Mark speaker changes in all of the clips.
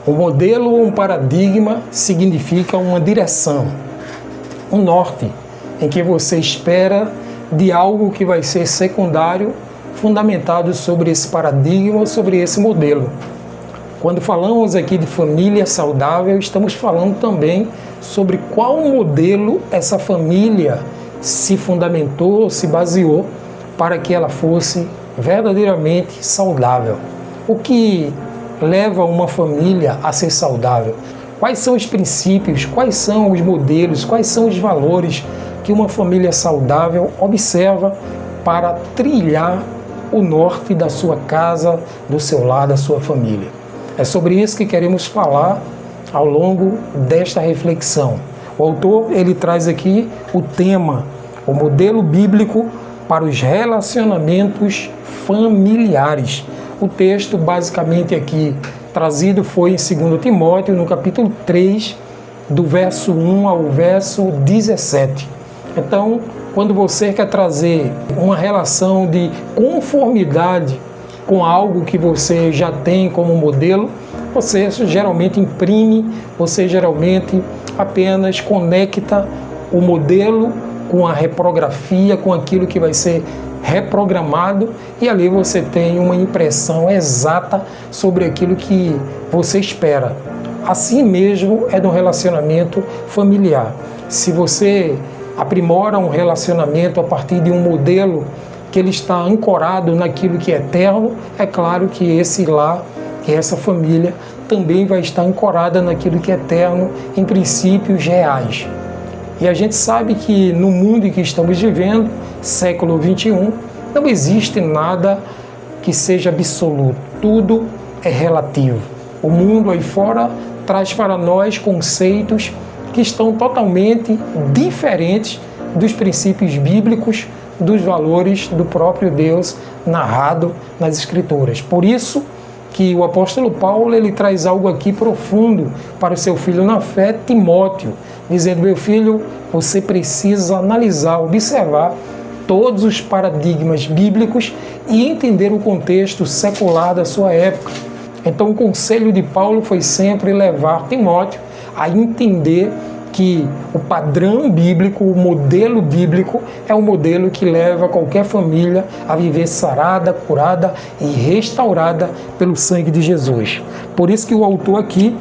Speaker 1: O modelo ou um paradigma significa uma direção, um norte, em que você espera de algo que vai ser secundário, fundamentado sobre esse paradigma ou sobre esse modelo. Quando falamos aqui de família saudável, estamos falando também sobre qual modelo essa família se fundamentou, se baseou para que ela fosse verdadeiramente saudável. O que leva uma família a ser saudável? Quais são os princípios, quais são os modelos, quais são os valores que uma família saudável observa para trilhar o norte da sua casa, do seu lar, da sua família? É sobre isso que queremos falar ao longo desta reflexão. O autor, ele traz aqui o tema, o modelo bíblico para os relacionamentos familiares. O texto, basicamente aqui trazido, foi em 2 Timóteo, no capítulo 3, do verso 1 ao verso 17. Então, quando você quer trazer uma relação de conformidade com algo que você já tem como modelo, você geralmente imprime, você geralmente apenas conecta o modelo com a reprografia, com aquilo que vai ser reprogramado, e ali você tem uma impressão exata sobre aquilo que você espera. Assim mesmo é no relacionamento familiar. Se você aprimora um relacionamento a partir de um modelo que ele está ancorado naquilo que é eterno, é claro que esse lar, que essa família também vai estar ancorada naquilo que é eterno, em princípios reais. E a gente sabe que no mundo em que estamos vivendo, século XXI, não existe nada que seja absoluto, tudo é relativo. O mundo aí fora traz para nós conceitos que estão totalmente diferentes dos princípios bíblicos, dos valores do próprio Deus narrado nas Escrituras. Por isso que o apóstolo Paulo, ele traz algo aqui profundo para o seu filho na fé, Timóteo, dizendo: meu filho, você precisa analisar, observar todos os paradigmas bíblicos e entender o contexto secular da sua época. Então o conselho de Paulo foi sempre levar Timóteo a entender que o padrão bíblico, o modelo bíblico, é o modelo que leva qualquer família a viver sarada, curada e restaurada pelo sangue de Jesus. Por isso que o autor aqui,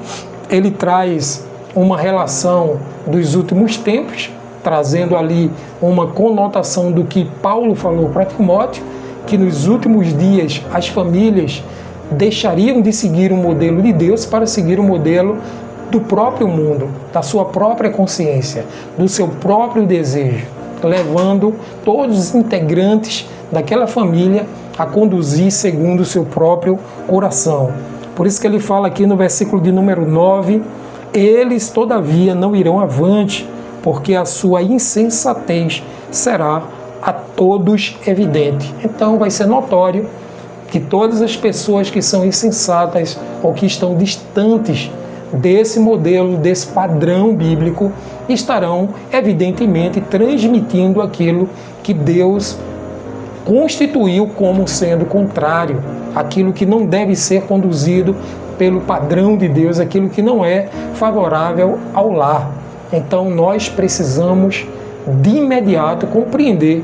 Speaker 1: ele traz uma relação dos últimos tempos, trazendo ali uma conotação do que Paulo falou para Timóteo, que nos últimos dias as famílias deixariam de seguir o modelo de Deus para seguir o modelo do próprio mundo, da sua própria consciência, do seu próprio desejo, levando todos os integrantes daquela família a conduzir segundo o seu próprio coração. Por isso que ele fala aqui no versículo de número 9, eles todavia não irão avante, porque a sua insensatez será a todos evidente. Então vai ser notório que todas as pessoas que são insensatas ou que estão distantes desse modelo, desse padrão bíblico, estarão evidentemente transmitindo aquilo que Deus constituiu como sendo contrário, aquilo que não deve ser conduzido pelo padrão de Deus, aquilo que não é favorável ao lar. Então nós precisamos de imediato compreender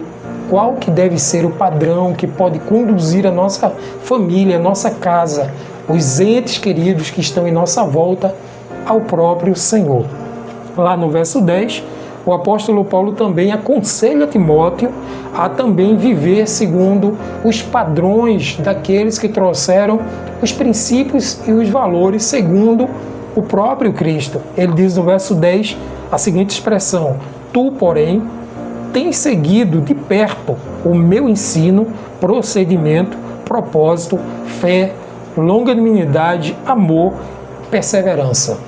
Speaker 1: qual que deve ser o padrão que pode conduzir a nossa família, a nossa casa, os entes queridos que estão em nossa volta ao próprio Senhor. Lá no verso 10, o apóstolo Paulo também aconselha Timóteo a também viver segundo os padrões daqueles que trouxeram os princípios e os valores segundo o próprio Cristo. Ele diz no verso 10 a seguinte expressão: tu, porém, tens seguido de perto o meu ensino, procedimento, propósito, fé, longanimidade, amor, perseverança.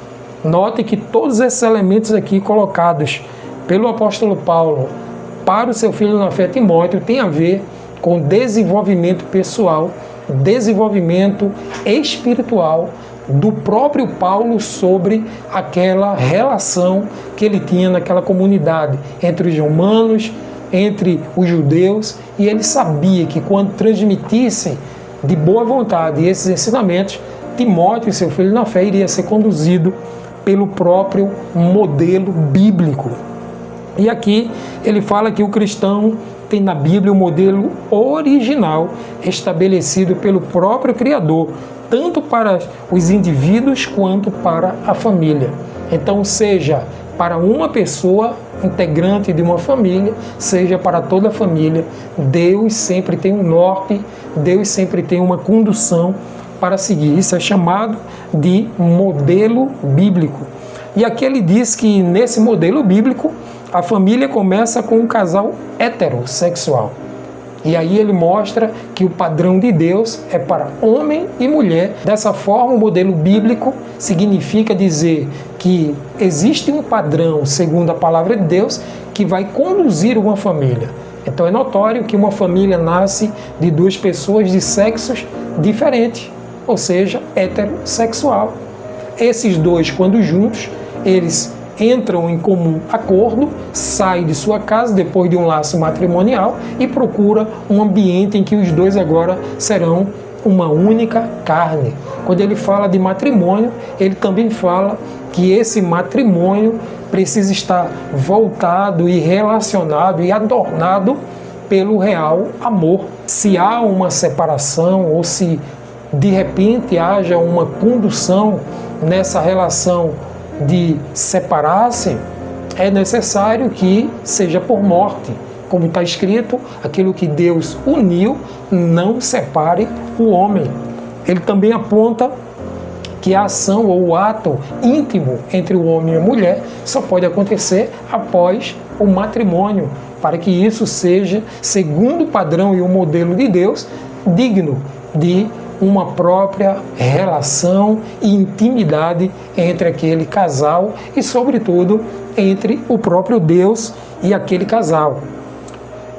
Speaker 1: Note que todos esses elementos aqui colocados pelo apóstolo Paulo para o seu filho na fé, Timóteo, tem a ver com desenvolvimento pessoal, desenvolvimento espiritual do próprio Paulo sobre aquela relação que ele tinha naquela comunidade entre os romanos, entre os judeus, e ele sabia que quando transmitisse de boa vontade esses ensinamentos, Timóteo, seu filho na fé, iria ser conduzido pelo próprio modelo bíblico. E aqui ele fala que o cristão tem na Bíblia o modelo original estabelecido pelo próprio Criador, tanto para os indivíduos quanto para a família. Então, seja para uma pessoa integrante de uma família, seja para toda a família, Deus sempre tem um norte, Deus sempre tem uma condução para seguir. Isso é chamado de modelo bíblico. E aqui ele diz que nesse modelo bíblico, a família começa com um casal heterossexual. E aí ele mostra que o padrão de Deus é para homem e mulher. Dessa forma, o modelo bíblico significa dizer que existe um padrão, segundo a palavra de Deus, que vai conduzir uma família. Então é notório que uma família nasce de duas pessoas de sexos diferentes, ou seja, heterossexual. Esses dois, quando juntos, eles entram em comum acordo, saem de sua casa depois de um laço matrimonial e procura um ambiente em que os dois agora serão uma única carne. Quando ele fala de matrimônio, ele também fala que esse matrimônio precisa estar voltado e relacionado e adornado pelo real amor. Se há uma separação ou se de repente haja uma condução nessa relação de separar-se, é necessário que seja por morte. Como está escrito, aquilo que Deus uniu, não separe o homem. Ele também aponta que a ação ou o ato íntimo entre o homem e a mulher só pode acontecer após o matrimônio, para que isso seja, segundo o padrão e o modelo de Deus, digno de uma própria relação e intimidade entre aquele casal e, sobretudo, entre o próprio Deus e aquele casal.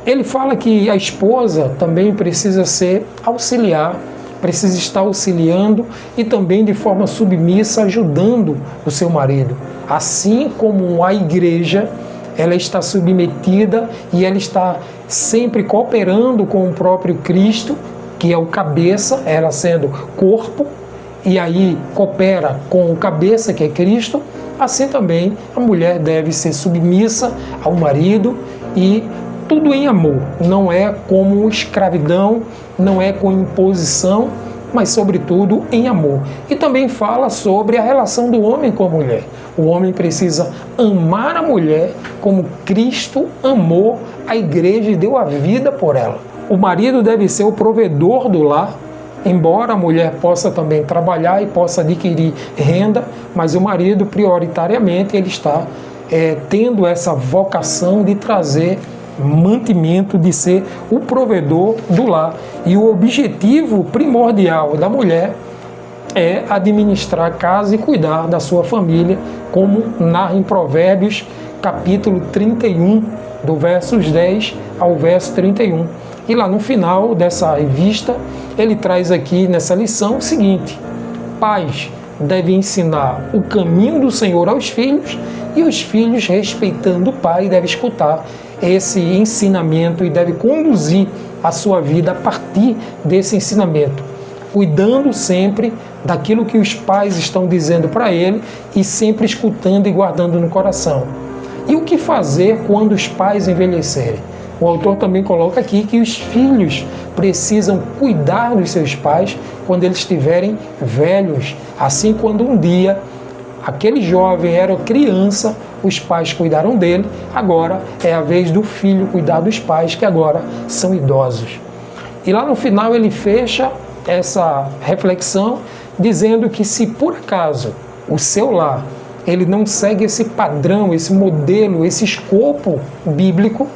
Speaker 1: Ele fala que a esposa também precisa ser auxiliar, precisa estar auxiliando e também de forma submissa ajudando o seu marido. Assim como a igreja, ela está submetida e ela está sempre cooperando com o próprio Cristo, que é o cabeça, ela sendo corpo, e aí coopera com o cabeça, que é Cristo. Assim também a mulher deve ser submissa ao marido, e tudo em amor. Não é como escravidão, não é com imposição, mas sobretudo em amor. E também fala sobre a relação do homem com a mulher. O homem precisa amar a mulher como Cristo amou a igreja e deu a vida por ela. O marido deve ser o provedor do lar, embora a mulher possa também trabalhar e possa adquirir renda, mas o marido, prioritariamente, ele está tendo essa vocação de trazer mantimento, de ser o provedor do lar. E o objetivo primordial da mulher é administrar a casa e cuidar da sua família, como narra em Provérbios, capítulo 31, do versos 10 ao verso 31. E lá no final dessa revista, ele traz aqui nessa lição o seguinte: pais devem ensinar o caminho do Senhor aos filhos, e os filhos, respeitando o pai, devem escutar esse ensinamento e devem conduzir a sua vida a partir desse ensinamento, cuidando sempre daquilo que os pais estão dizendo para ele e sempre escutando e guardando no coração. E o que fazer quando os pais envelhecerem? O autor também coloca aqui que os filhos precisam cuidar dos seus pais quando eles estiverem velhos. Assim, quando um dia aquele jovem era criança, os pais cuidaram dele, agora é a vez do filho cuidar dos pais, que agora são idosos. E lá no final ele fecha essa reflexão dizendo que se por acaso o seu lar ele não segue esse padrão, esse modelo, esse escopo bíblico,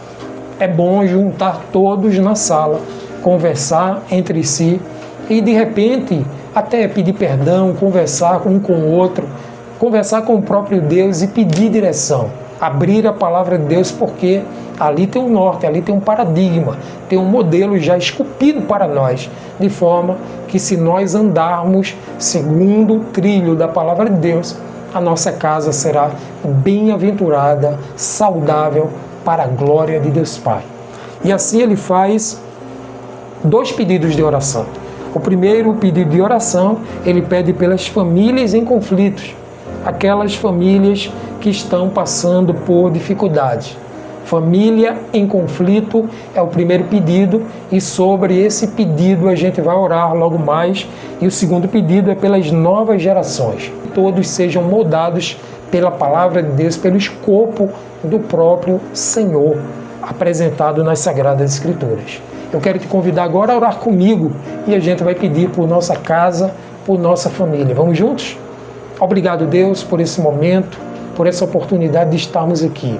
Speaker 1: é bom juntar todos na sala, conversar entre si e, de repente, até pedir perdão, conversar um com o outro, conversar com o próprio Deus e pedir direção. Abrir a palavra de Deus, porque ali tem um norte, ali tem um paradigma, tem um modelo já esculpido para nós, de forma que, se nós andarmos segundo o trilho da palavra de Deus, a nossa casa será bem-aventurada, saudável, para a glória de Deus Pai. E assim ele faz 2 pedidos de oração. O primeiro pedido de oração, ele pede pelas famílias em conflitos, aquelas famílias que estão passando por dificuldades. Família em conflito é o primeiro pedido, e sobre esse pedido a gente vai orar logo mais. E o segundo pedido é pelas novas gerações. Todos sejam moldados pela palavra de Deus, pelo escopo do próprio Senhor, apresentado nas Sagradas Escrituras. Eu quero te convidar agora a orar comigo e a gente vai pedir por nossa casa, por nossa família. Vamos juntos? Obrigado, Deus, por esse momento, por essa oportunidade de estarmos aqui.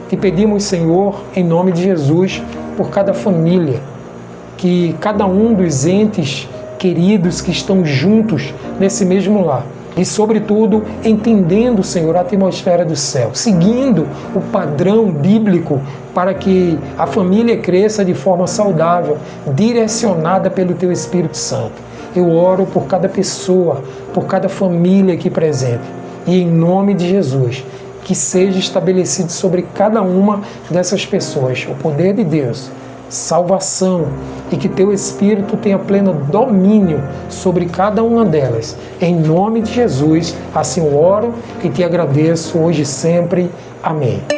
Speaker 1: Te pedimos, Senhor, em nome de Jesus, por cada família, que cada um dos entes queridos que estão juntos nesse mesmo lar, e, sobretudo, entendendo, Senhor, a atmosfera do céu, seguindo o padrão bíblico para que a família cresça de forma saudável, direcionada pelo Teu Espírito Santo. Eu oro por cada pessoa, por cada família aqui presente, e em nome de Jesus, que seja estabelecido sobre cada uma dessas pessoas o poder de Deus, salvação, e que Teu Espírito tenha pleno domínio sobre cada uma delas. Em nome de Jesus, assim eu oro e te agradeço hoje e sempre. Amém.